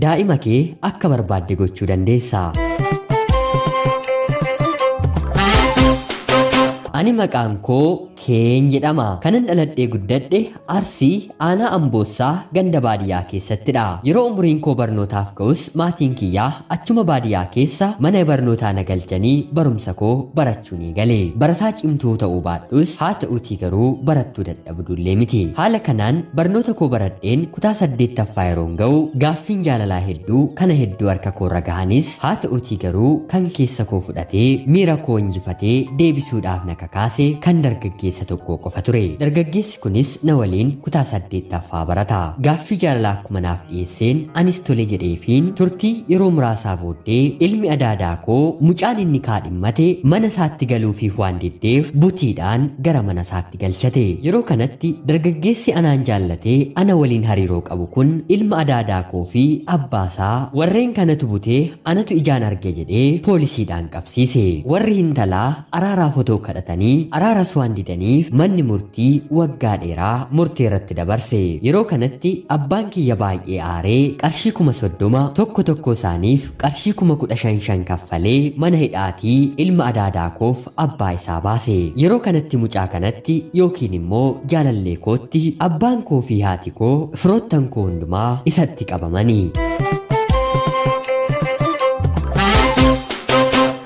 daa'ima kee akka barbaadde gochuu dandeessa. Ani maqaan koo Keen jedhama. Kanan dhaladhee guddadhe Arsii aanaa Amboossaa ganda baadiyyaa keessattidha. Yeroo umuriin koo barnootaaf ga'us maatiin kiyyaa achuma baadiyyaa keessa mana barnootaa na galchanii barumsa koo barachuu ni gale. Barataa cimtuu ta'uu baadhus haa ta'uutii garuu barattuu dadhabdullee miti. Haala kanaan barnoota koo baradheen kutaa 8ffaa yeroon ga'u gaaffiin jaalalaa hedduu kana hedduu harka koorra gahanis haa ta'uutii garuu kan keessa koo fudhatee miira koo injifatee deebisuudhaaf na kakaase kan dargaggeessa tokko qofa ture. Dargaggeessi kunis na waliin kutaa 8ffaa barata. Gaaffii jaalalaa akkuma naaf dhiyeesseen anis tole jedheefiin turtii yeroo muraasaa booddee ilmi adaadaa koo mucaan inni kaadhimmate mana isaatti galuufiif waan diddeef butiidhaan gara mana isaatti galchate. Yeroo kanatti dargaggeessi anaan jaallatee ana waliin hariiroo qabu kun ilma adaadaa koo fi abbaasaa warreen kanatu butee anatu ijaan arge jedhee poolisiidhaan qabsiise. Warri hintalaa araaraa fotoo kadhatanii araaras waan didaniif manni murtii waggaa dheeraa murtee irratti dabarse. Yeroo kanatti abbaan kiyya baay'ee aaree qarshii 30,000 tokko isaaniif qarshii 15,000 kaffalee mana hidhaatii ilma adaadaa koof abbaa isaa baase. Yeroo kanatti mucaa kanatti yookiin immoo jaalallee kootti abbaan koo fi haati koo firoottan koo hundumaa isatti qabamanii.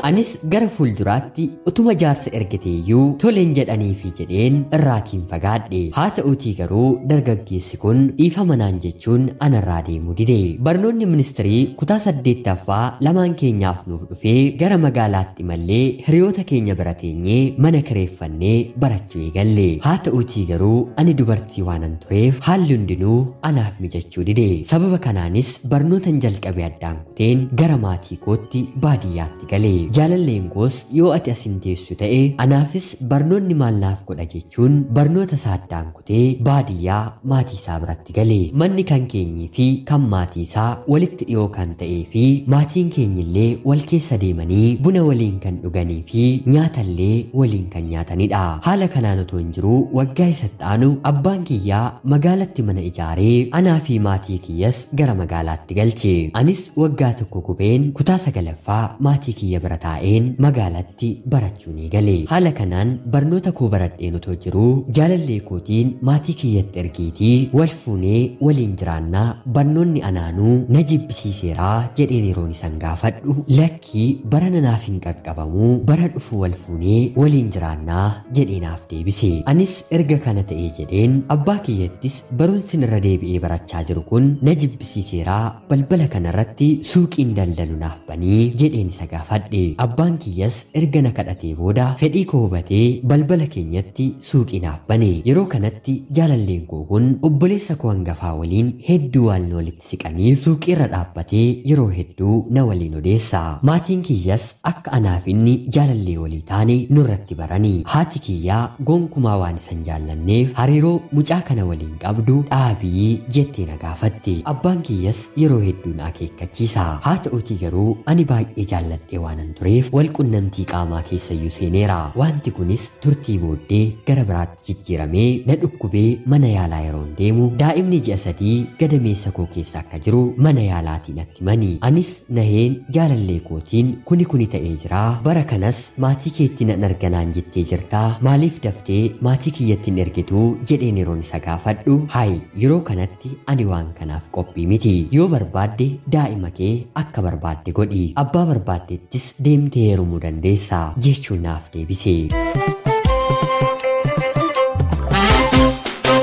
Anis gara fuulduraatti utuma jaarsa ergateeyyuu toleen jedhaniifi jedheen irraatiin fagaadhe. Haa ta'uutii garuu dargaggeessi kun dhiifama naan jechuun anarraa deemuu dide. Barnoonni ministirii kutaa 8ffaa lamaan keenyaaf nuuf dhufee gara magaalaatti mallee hiriyoota keenya bira teenyee mana kireeffannee barachuu eegalle. Haa ta'uutii garuu ani dubartii waanan tureef haalli hundinuu anaaf mijachuu dide. Sababa kanaanis barnootan jalqabee addaan kuteen gara maatii kootti baadiyyaatti gale. Jaalalleen koos yoo ati asin teessu ta'e anaafis barnoonni maal naaf godha jechuun barnoota isaa addaan kutee baadiyyaa maatii isaa biratti gale. Manni kan keenyii fi kan maatii isaa walitti dhiyoo kan ta'ee fi maatiin keenyillee wal keessa deemanii buna waliin kan dhuganii fi nyaatallee waliin kan nyaatanidha. Haala kanaan otoo hin jiru waggaa isatti aanu abbaan kiyyaa magaalatti mana ijaaree anaa fi maatii kiyyas gara magaalaatti galche. Anis waggaa tokko gubeen kutaa 9ffaa maatii kiyya bira taa'een magaalatti barachuu ni gale. Haala kanaan barnoota koo baradheen otoo jiru jaalallee kootiin maatii kiyyatti ergiitii wal fuunee waliin jiraannaa barnoonni anaanuu na jibbisiiseeraa jedheen yeroon isan gaafadhu lakkii bara nanaaf hin qaqqabamuu bara dhufu wal fuunee waliin jiraannaa jedheenaaf deebise. Anis erga kana ta'ee jedheen abbaa kiyyattis barumsi irra deebi'ee barachaa jiru kun na jibbisiiseeraa balbala kanarratti suuqiin daldalu naaf banii jedheen isa gaafadhe. Abbaan kiyyas erga na kadhatee booda fedhii koo hubatee balbala keenyatti suuqii naaf bane. Yeroo kanatti jaalalleen koo kun obboleessa koo hangafaa waliin hedduu waan walitti siqaniif suuqii irra dhaabbatee yeroo hedduu na waliin odeessa. Maatiin kiyyas akka anaaf inni jaalallee walii taane nurratti barani. Haati kiyyaa gonkumaa waan isan jaallanneef hariiroo mucaa kana waliin qabdu dhaabii jettee na gaafatte. Abbaan kiyyas yeroo hedduu na akeekkachiisa. Haa ta'uutii garuu ani baay'ee jaalladhee waanan tureef wal qunnamtii qaamaa keessayyuu seeneera. Wanti kunis turtii booddee gara biraatti jijjiiramee na dhukkubee mana yaalaa yeroon deemu daa'imni ji'a 3 gadameessa koo keessa akka jiru mana yaalaatiin natti himani. Anis naheen jaalallee kootiin kuni ta'ee jira bara kanas maatii keetti nan arganaan jettee jirtaa maaliif daftee maatii kiyyattiin ergituu jedheen yeroon isa gaafadhu hayi yeroo kanatti ani waan kanaaf qophii miti. Yoo barbaadde daa'ima kee akka barbaadde godhi abbaa barbaaddeettis deemtee heerumuu dandeessa jechuun naaf deebise.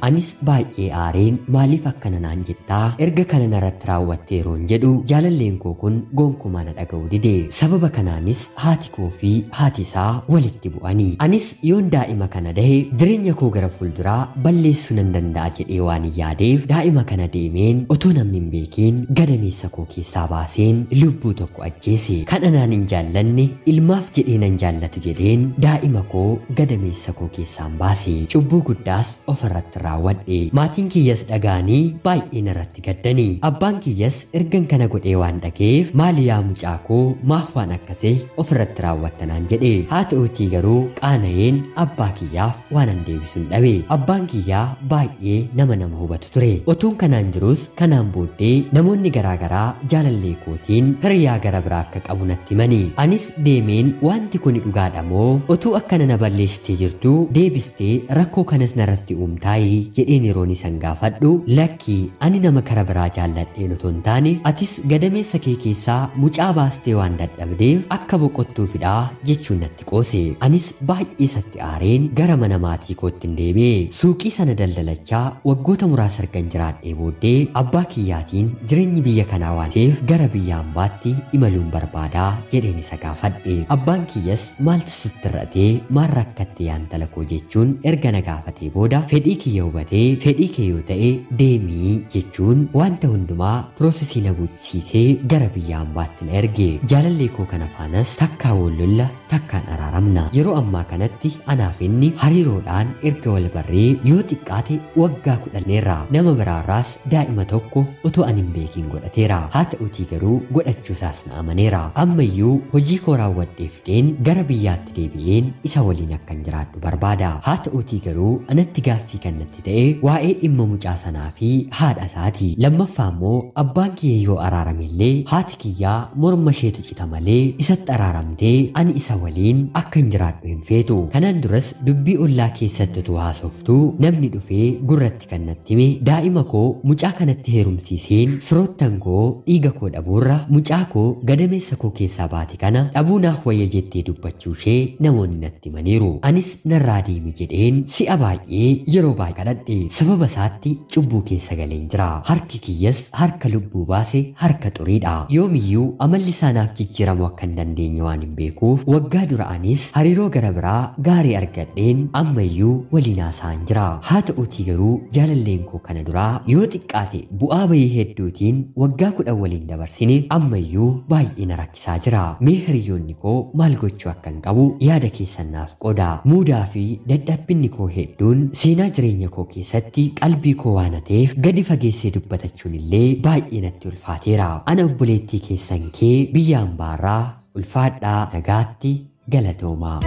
Anis baay'ee aareen maaliif akkana naan jettaa erga kana narratti raawwatteeroon jedhu jaalalleen koo kun gonkumaa na dhaga'uu dide. Sababa kanaanis haati koo fi haati isaa walitti bu'anii. Anis yoon daa'ima kana dahe jireenya koo gara fuulduraa balleessuu nan danda'a jedhee waan yaadeef daa'ima kana deemeen otoo namni hin beekiin gadameessa koo keessaa baaseen lubbuu tokko ajjeese. Kan anaan hin jaallanne ilmaaf jedhee nan jaallatu jedheen daa'ima koo gadameessa koo keessaan baase. Cubbuu guddaas ofirratti raawwate. raawwadhe. Maatiin kiyyas dhagaanii baay'ee narratti gaddanii. Abbaan kiyyas ergan kana godhee waan dhageef maali yaa mucaa koo maaf waan akkasii ofirratti raawwattanaan jedhe. Haa ta'uutii garuu qaana'een abbaa kiyyaaf waanan deebisuun dhabe. Abbaan kiyyaa baay'ee nama hubatu ture. Otuun kanaan jirus kanaan booddee namoonni garaagaraa jaalallee kootiin hiriyaa gara biraa akka qabu natti himani. Anis deemeen wanti kun dhugaadha moo otuu akkana na balleessitee jirtu deebistee rakkoo kanas narratti uumtaayi jedheen yeroon isan gaafadhu lakki ani nama kara biraa jaalladheen otoo hin taane atis gadameessa kee keessaa mucaa baastee waan dadhabdeef akka boqottuufidhaa jechuun natti qoose. Anis baay'ee isatti aareen gara mana maatii kootti hin deebi'e. Suuqii sana daldalachaa waggoota muraasa ergan jiraadhee booddee abbaa kiyyaatiin jireenyi biyya kanaa waan ta'eef gara biyya hambaatti imaluun barbaadaa jedheen isa gaafadhe. Abbaan kiyyas maaltu sitti irratee maal rakkatte yaa intala koo jechuun erga na gaafatee booda fedhii kiyya hubatee fedhii kee yoo ta'e deemii jechuun wanta hundumaa piroosesii na guutsiisee gara biyya hambaatti na erge. Jaalallee koo kana faanas takkaa wal-lolla takkaan araaramna. Yeroo ammaa kanatti anaaf inni hariiroodhaan erga wal barree yoo xiqqaate waggaa 10 nama biraarraas daa'ima tokko otoo ani hin beekin godhateera. Haa ta'uutii garuu godhachuusaas na amaneera. Ammayyuu hojii koo raawwadhee fideen gara biyyaatti deebi'een isa waliin akkan jiraadhu barbaada. Haa ta'uutii garuu anatti gaaffii kan natti ta'e waa'ee dhimma mucaa sanaa fi haadha isaati. Lammaffaa immoo abbaan kiyya yoo araaramellee haati kiyyaa morma isheetu cita malee isatti araaramtee ani isa waliin akka hin jiraadhu hin feetu. Kanaan duras dubbii ollaa keessatti utuu haasoftuu namni dhufee gurratti kan natti hime daa'ima koo mucaa kanatti heerumsiiseen firoottan koo dhiiga koo dhabuurra mucaa koo gadameessa koo keessaa baate kana dhabuu naaf wayya jettee dubbachuu ishee namoonni natti himaniiru. Anis narraa deemi jedheen si'a baay'ee yeroo baay'ee kadhadhe. Sababa isaatti cubbuu keessa galeen jira. Harki kiyyas harka lubbuu baase harka xuriidha. Yoomiyyuu amalli isaanaaf jijjiiramu akka hin dandeenye waan hin beekuuf waggaa dura anis hariiroo gara biraa gaarii argadheen ammayyuu waliin haasa'an jira. Haa ta'uutii garuu jaalalleen koo kana duraa yoo xiqqaate bu'aa bayii hedduutiin waggaa 10 waliin dabarsine ammayyuu baay'ee na rakkisaa jira. Mee hiriyoonni koo maal gochuu akkan qabu yaada keessan naaf qodaa. Muudaa fi dadhabbinni koo hedduun seenaa jireenya koo keessatti qalbii koo waan ta'eef gadi fageessee dubbatachuun illee baay'ee natti ulfaateera. Ana obboleettii keessan kee biyya hambaarraa ulfaadhaa nagaatti galatoomaa.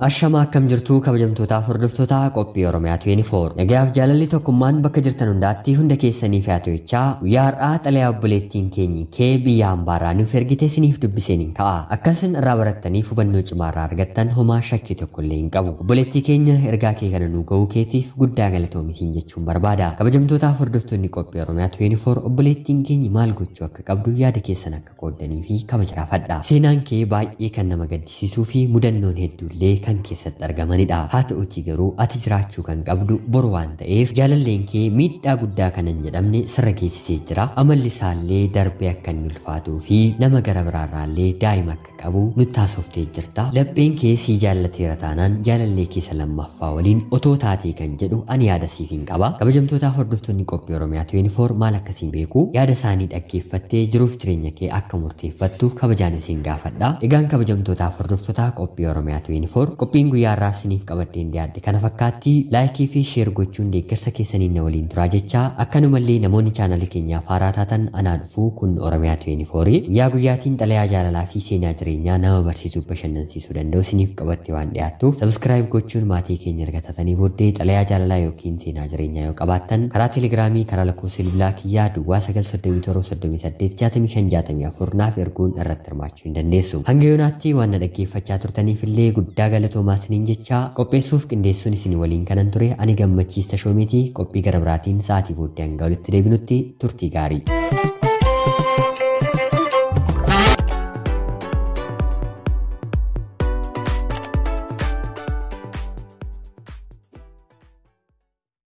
Ashama akkam jirtu kabajamtootaaf hordoftoota qophii Oromiyaa 24. Nagaaf jaalalli tokkummaan bakka jirtan hundaatti hunda keessanii fi ato'ichaa guyyaa har'aa xalayaa obboleettiin keenyi kee biyya hambaarraa nuuf ergite isiniif dubbiseen hin ka'a. Akkasin irraa barattaniif hubannoo cimaarraa argattan homaa shakkii tokko illee hin qabu. Obboleettii keenya ergaa kee kana nuu ga'uu keetiif guddaa galatoomi jechuun barbaada. Kabajamtootaaf hordoftoonni qophii Oromiyaa 24 obboleettiin keenyi maal gochuu akka qabdu yaada keessan akka qooddanii fi kabaja gaafadha. Seenaan kee baay'ee kan nama gaddisiisuu fi mudannoon hedduullee kan keessatti argamanidha. Haa ta'uutii garuu ati jiraachuu kan qabdu boru waan ta'eef jaalalleen kee miidhaa guddaa kan hin jedhamne sirra geessisee jira. Amalli isaallee darbee akka inni ulfaatuu fi nama gara biraarraallee daa'ima akka qabu nutti haasoftee jirta. Lapheen kee sii jaallateera taanaan jaalallee keessa lammaffaa waliin otoo taatee kan jedhu ani yaada siif hin qaba. Kabajamtootaaf hordoftoonni qophii Oromiyaa 24 maal akkasiin beeku yaada isaanii dhaggeeffattee jiruuf jireenya kee akka murteeffattu kabajaan isin gaafadha. Egaan kabajamtootaaf hordoftoota qophii Oromiyaa 24 qophiin guyyaa har'aaf isiniif qabadheen dhiyaadhe kana fakkaatti laayikii fi sheer gochuun deeggarsa keessaniin na waliin turaa jecha akkanumallee namoonni chaanalii keenyaaf haaraa taatan anaa dhufuu kun Oromiyaa 24 guyyaa guyyaatiin xalayaa jaalalaa fi seenaa jireenyaa nama barsiisuu bashannansiisuu danda'u isiniif qabadhee waan dhiyaattuuf sabskiraayib gochuun maatii keenya erga taatanii booddee xalayaa jaalalaa yookiin seenaa jireenyaa yoo qabaattan karaa teelegiraamii karaa lakkoofsa bilbilaa kiyyaa duwwaa 937 naaf erguun irratti hirmaachuu hin dandeessu. Hanga yoonaatti waan na dhaggeeffachaa turtaniif illee guddaa galatoomaa isiniin jecha qopheessuuf qindeessuun isin waliin kanan ture ani gammachiista shoomeetii qophii gara biraatiin sa'aatii booddee hanga walitti deebinutti turtii gaarii.